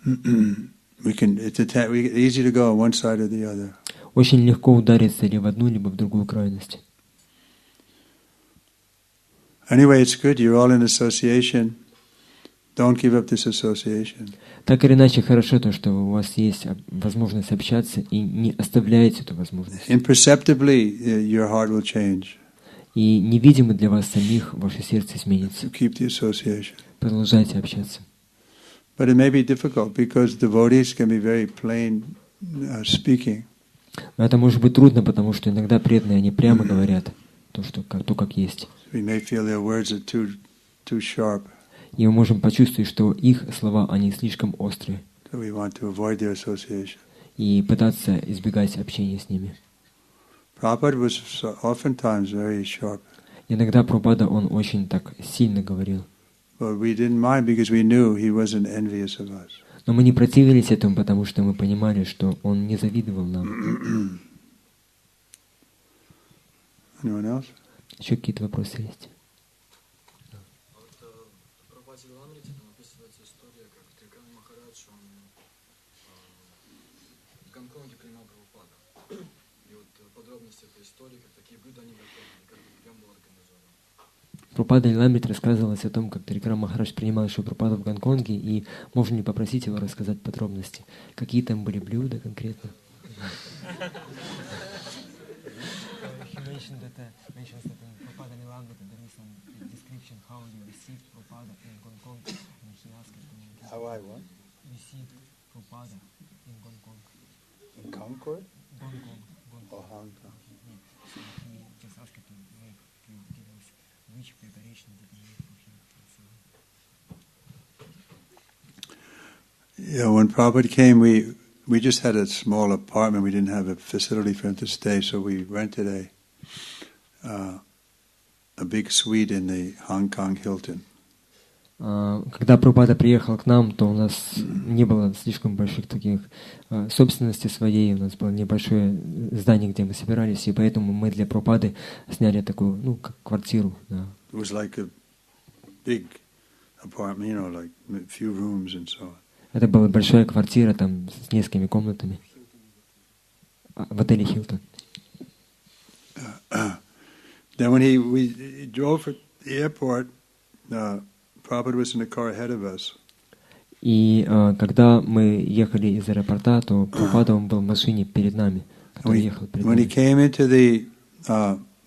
[SPEAKER 1] It's easy to go on one side or the other.
[SPEAKER 5] Очень легко удариться или в одну, либо в другую крайность.
[SPEAKER 1] Anyway, it's good. You're all in association. Don't give up this association.
[SPEAKER 5] Так или иначе, хорошо то, что у вас есть возможность общаться, и не оставляйте эту возможность.
[SPEAKER 1] Imperceptibly, your heart will change.
[SPEAKER 5] И невидимо для вас самих ваше сердце изменится.
[SPEAKER 1] To keep the association.
[SPEAKER 5] Продолжайте общаться.
[SPEAKER 1] But it may be difficult because devotees can be very plain speaking.
[SPEAKER 5] Но это может быть трудно, потому что иногда преданные, они прямо говорят то, как есть.
[SPEAKER 1] We may feel their words are too sharp.
[SPEAKER 5] И мы можем почувствовать, что их слова, они слишком острые.
[SPEAKER 1] So we want to avoid their association.
[SPEAKER 5] И пытаться избегать общения с ними.
[SPEAKER 1] Prabhupada was oftentimes very sharp.
[SPEAKER 5] Иногда Прабхупада, он очень так сильно говорил.
[SPEAKER 1] But we didn't mind because we knew he wasn't envious of us.
[SPEAKER 5] Но мы не противились этому, потому что мы понимали, что он не завидовал нам.
[SPEAKER 1] Anyone else?
[SPEAKER 5] Еще какие-то вопросы есть?
[SPEAKER 6] Вот в Прабхупаде Ламрите там описывается история, как Тривикрама Махарадж, он в Гонконге принимал Прабхупада. И вот подробности этой истории, как такие блюда они готовили, как прием был организован.
[SPEAKER 5] Прабхупада Ламрит рассказывалось о том, как Тривикрама Махарадж принимал Шри Прабхупаду в Гонконге, и можно ли попросить его рассказать подробности? Какие там были блюда конкретно? He mentions that in Prabhupada Lamrita there is some description how you received Prabhupada in Hong Kong, and he asked to
[SPEAKER 1] How I what?
[SPEAKER 5] receive Prabhupada in Hong Kong.
[SPEAKER 1] In Concord?
[SPEAKER 5] Hong Kong.
[SPEAKER 1] Or Hong Kong?
[SPEAKER 5] So he just asked to make to give us which preparation did you make for him and so on.
[SPEAKER 1] Yeah, when Prabhupada came, we just had a small apartment. We didn't have a facility for him to stay, so we rented a big suite in the Hong Kong Hilton.
[SPEAKER 5] Когда Прабхупада приехал к нам, то у нас не было слишком больших таких собственности своей, у нас было небольшое здание, где мы собирались, и поэтому мы для Прабхупады сняли такую, ну, как квартиру. Да.
[SPEAKER 1] It was like a big apartment, you know, like a few rooms and so on.
[SPEAKER 5] Это была большая квартира там с несколькими комнатами в отеле Хилтон.
[SPEAKER 1] Then when we drove at the airport, Prabhupada was in the car ahead of us.
[SPEAKER 5] И когда мы ехали из аэропорта, то Прабхупада, он был в машине перед нами, который ехал перед
[SPEAKER 1] When he
[SPEAKER 5] нами.
[SPEAKER 1] came into the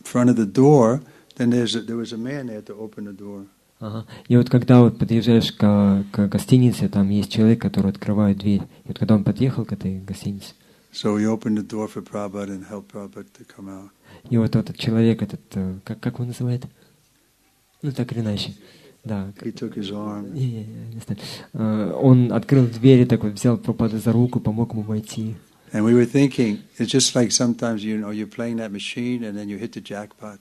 [SPEAKER 1] front of the door, then there was a man there to open the door.
[SPEAKER 5] Ага. И вот когда вот подъезжаешь к гостинице, там есть человек, который открывает дверь. И вот когда он подъехал к этой гостинице,
[SPEAKER 1] So he opened the door for Prabhupada and helped Prabhupada to come out.
[SPEAKER 5] и вот этот человек, как его называют? Ну, так или иначе. Да.
[SPEAKER 1] He took his arm.
[SPEAKER 5] Не знаю. Он открыл дверь и такой взял Прабхупаду за руку, помог ему войти.
[SPEAKER 1] And we were thinking, it's just like sometimes, you know, you're playing that machine and then you hit the jackpot.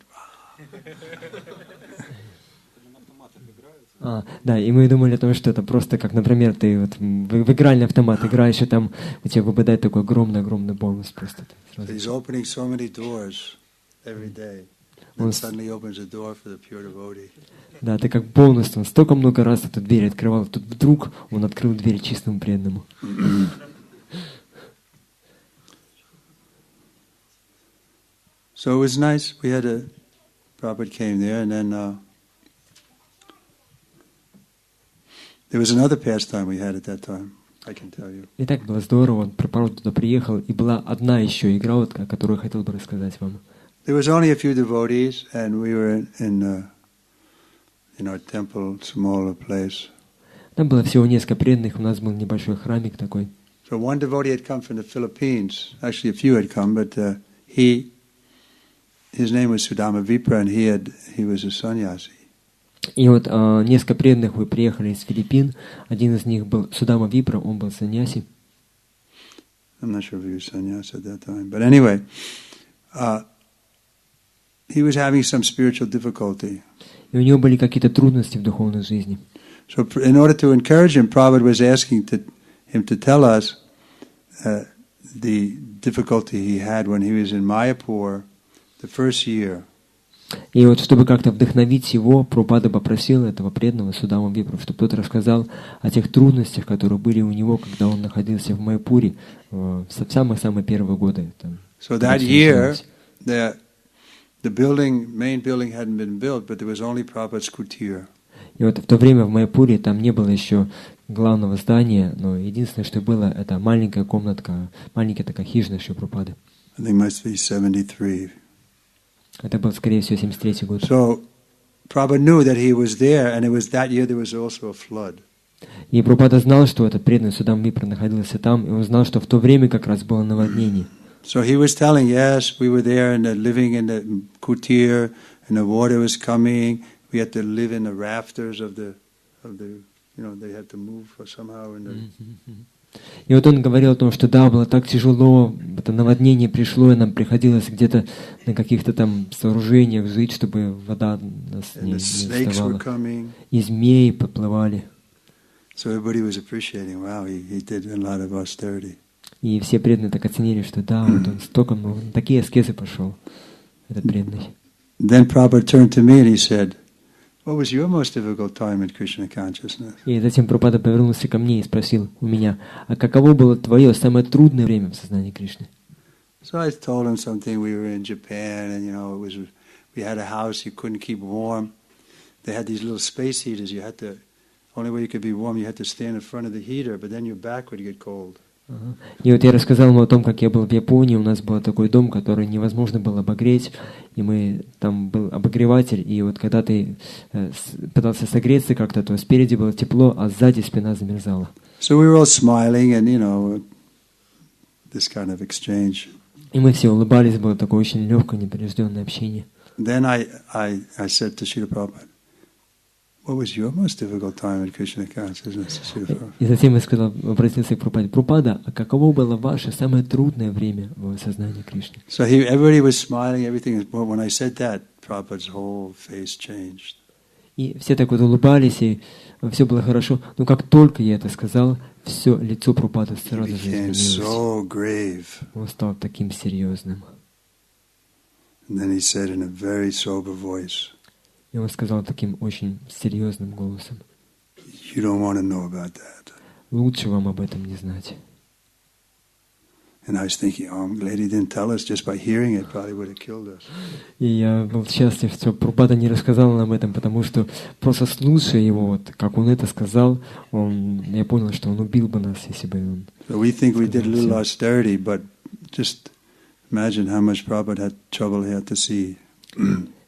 [SPEAKER 5] Да, и мы думали о том, что это просто как, например, ты вот в игральный автомат играешь, и там у тебя выпадает такой огромный бонус просто.
[SPEAKER 1] He's opening so many doors every day. And suddenly opens a door for the pure devotee.
[SPEAKER 5] Да, ты как бонус, он столько много раз эту дверь открывал, тут вдруг он открыл дверь чистому преданному.
[SPEAKER 1] So it was nice. We had Prabhupada came there, and then there was another pastime we had at that time, I can tell you.
[SPEAKER 5] И так было здорово, он Прабхупада туда приехал, и была одна еще игра, вот, о которой я хотел бы рассказать вам.
[SPEAKER 1] There was only a few devotees, and we were in our temple, smaller place.
[SPEAKER 5] Там было всего несколько преданных, у нас был небольшой храмик такой.
[SPEAKER 1] So one devotee had come from the Philippines. Actually, a few had come, but his name was Sudama Vipra, and he was a sannyasi.
[SPEAKER 5] И вот несколько преданных вы приехали из Филиппин. Один из них был Судама Випра, он был саньяси.
[SPEAKER 1] I'm not sure if he was sannyasi at that time, but anyway, he was having some spiritual difficulty.
[SPEAKER 5] И у него были какие-то трудности в духовной жизни.
[SPEAKER 1] So in order to encourage him, Prabhupada was asking him to tell us the difficulty he had when he was in Mayapur the first year.
[SPEAKER 5] И вот чтобы как-то вдохновить его, Прабхупада попросил этого преданного Судама Випра, чтобы тот рассказал о тех трудностях, которые были у него, когда он находился в Майяпуре в самые первые годы.
[SPEAKER 1] So that year, the main building hadn't been built, but there was only Prabhupada's kutir.
[SPEAKER 5] И вот в то время в Майяпуре там не было еще главного здания, но единственное, что было, это маленькая комнатка, маленькая такая хижина Шри Прабхупады.
[SPEAKER 1] I think it must be 73.
[SPEAKER 5] Это был, скорее всего, 73-й год.
[SPEAKER 1] So Prabhupada knew that he was there, and it was that year there was also a flood.
[SPEAKER 5] И Прабхупада знал, что этот преданный Судам Випра находился там, и он знал, что в то время как раз было наводнение.
[SPEAKER 1] So he was telling, yes, we were there and living in the kutir, and the water was coming. We had to live in the rafters of the, they had to move somehow in the.
[SPEAKER 5] И вот он говорил о том, что да, было так тяжело, это наводнение пришло, и нам приходилось где-то на каких-то там сооружениях жить, чтобы вода нас не вставала. И змеи подплывали. И все преданные так оценили, что да, вот он столько, такие аскезы пошел, этот преданный.
[SPEAKER 1] Then Prabhupada turned to me and he said, "What was your most difficult time in Krishna consciousness?"
[SPEAKER 5] И затем Прабхупада повернулся ко мне и спросил у меня, а каково было твое самое трудное время в сознании Кришны?
[SPEAKER 1] So I told him something. We were in Japan, and we had a house you couldn't keep warm. They had these little space heaters. Only way you could be warm, you had to stand in front of the heater, but then your back would get cold.
[SPEAKER 5] И вот я рассказал ему о том, как я был в Японии, у нас был такой дом, который невозможно было обогреть, и там был обогреватель, и вот когда ты пытался согреться как-то, то спереди было тепло, а сзади спина замерзала.
[SPEAKER 1] So we were all smiling and, this kind of exchange.
[SPEAKER 5] И мы все улыбались, было такое очень легкое, непринужденное общение.
[SPEAKER 1] Then I said to Srila Prabhupada, "What was your most difficult time in Krishna consciousness?"
[SPEAKER 5] И затем я обратился к Прабхупаде. Прабхупада, а каково было ваше самое трудное время в сознании Кришны?
[SPEAKER 1] So everybody was smiling, everything. But when I said that, Prabhupada's whole face changed.
[SPEAKER 5] И все так вот улыбались, и все было хорошо. Но как только я это сказал, все лицо Прабхупады сразу же изменилось.
[SPEAKER 1] So grave.
[SPEAKER 5] Он стал таким серьезным.
[SPEAKER 1] And then he said in a very sober voice,
[SPEAKER 5] И он сказал таким очень серьезным голосом:
[SPEAKER 1] "You don't want to know about that."
[SPEAKER 5] Лучше вам об этом не знать.
[SPEAKER 1] And I was thinking, I'm glad he didn't tell us. Just by hearing it, probably would have killed us.
[SPEAKER 5] И я был счастлив, что Прабхупада не рассказал нам об этом, потому что просто слушая его, вот, как он это сказал, я понял, что он убил бы нас, если бы он...
[SPEAKER 1] So we think we did a little austerity, but just imagine how much Prabhupada had trouble he had to see.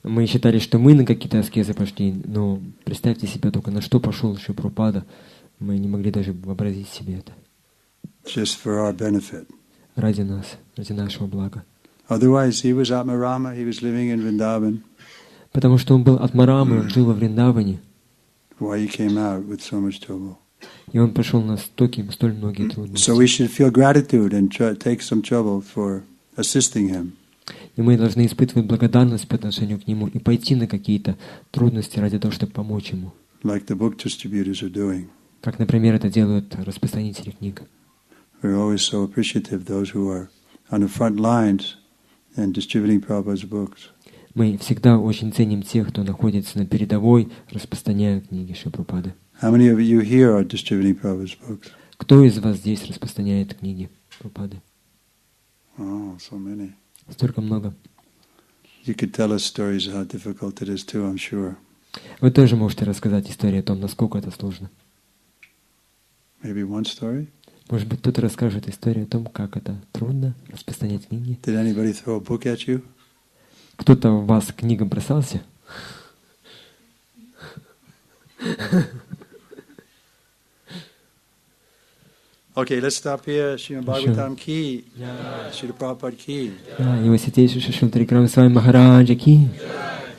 [SPEAKER 5] Мы считали, что мы на какие-то аскезы пошли, но представьте себе только, на что пошел еще Прабхупада. Мы не могли даже вообразить себе это.
[SPEAKER 1] Just for our benefit.
[SPEAKER 5] Ради нас, ради нашего блага.
[SPEAKER 1] Otherwise, he was Atmarama, he was living in Vrindavan.
[SPEAKER 5] Потому что он был Атмарамой, он жил во Вриндаване.
[SPEAKER 1] Why he came out with so much trouble.
[SPEAKER 5] И он пошел на столь многие трудности.
[SPEAKER 1] So we should feel gratitude and take some trouble for assisting him.
[SPEAKER 5] И мы должны испытывать благодарность по отношению к нему и пойти на какие-то трудности ради того, чтобы помочь ему.
[SPEAKER 1] Like the book distributors are doing.
[SPEAKER 5] Как, например, это делают распространители книг.
[SPEAKER 1] We're always so appreciative those who are on the front lines and distributing Prabhupada's books.
[SPEAKER 5] Мы всегда очень ценим тех, кто находится на передовой, распространяя книги Шри Прабхупады.
[SPEAKER 1] How many of you here are distributing Prabhupada's books?
[SPEAKER 5] Кто из вас здесь распространяет книги Прабхупады?
[SPEAKER 1] Oh, so many.
[SPEAKER 5] Столько много.
[SPEAKER 1] You could tell us stories how difficult it is too, I'm sure.
[SPEAKER 5] Вы тоже можете рассказать историю о том, насколько это сложно.
[SPEAKER 1] Maybe one story?
[SPEAKER 5] Может быть, кто-то расскажет историю о том, как это трудно распространять книги.
[SPEAKER 1] Did anybody throw a book at you?
[SPEAKER 5] Кто-то в вас книгам бросался?
[SPEAKER 1] Okay, let's stop here. Shrimad Bhagavatam ki. Srila Prabhupada ki.
[SPEAKER 5] Его святейший Шри Тривикрама Свами Махараджа ки.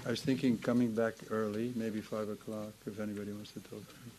[SPEAKER 1] I was thinking coming back early, maybe 5 o'clock, if anybody wants to talk to me.